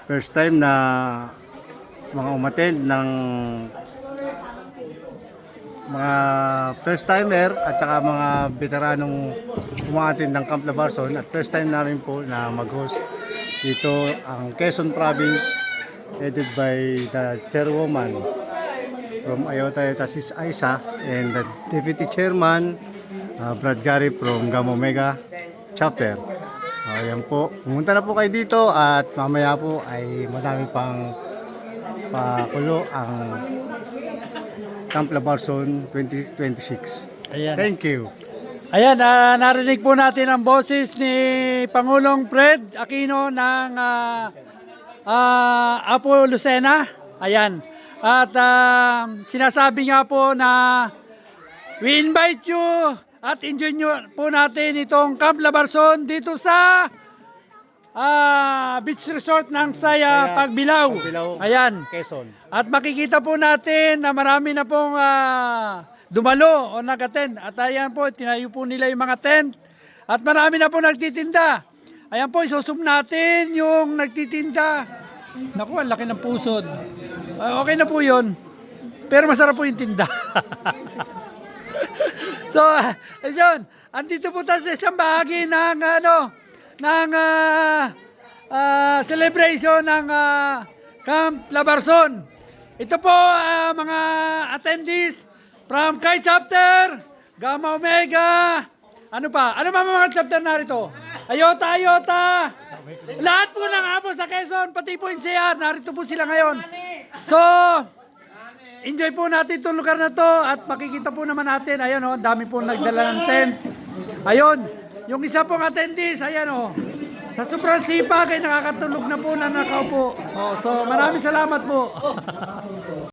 First time na mga umattend ng mga first timer at saka mga veteranong umattend ng Camp Labarson, at first time namin po na mag-host dito ang Quezon Province, headed by the chairwoman from Ayota Sis Aisa and the deputy chairman Brad Gary from Gamma Omega chapter. Ayan po, pumunta na po kayo dito at mamaya po ay madami pang pakulo ang Camp Labarson 2026. Ayan. Thank you. Ayan, narinig po natin ang boses ni Pangulong Fred Aquino ng Apo Lucena. Ayan. At sinasabi nga po na we invite you at enjoy nyo po natin itong Camp Labarson dito sa beach resort ng Saya Pagbilao. Ayan. Quezon. At makikita po natin na marami na pong dumalo o nag-attend. At ayan po, tinayo po nila yung mga tent. At marami na po nagtitinda. Ayan po, isusum natin yung nagtitinda. Naku, ang laki ng pusod. Okay na po yun. Pero masarap po yung tinda. So, ayun, andito po tayo sa isang bahagi ng celebration ng Camp Labarson. Ito po mga attendees from Kai Chapter, Gamma Omega, ano pa mga chapter narito? Ayota, lahat po ng Apo sa Quezon, pati po NCR, narito po sila ngayon. So, enjoy po natin itong lugar na to at makikita po naman natin, ayan o, dami po nagdala ng tent. Ayun, yung isa pong attendees, ayan o, sa sobrang sipag ay nakakatulog na po na nakaupo. So maraming salamat po.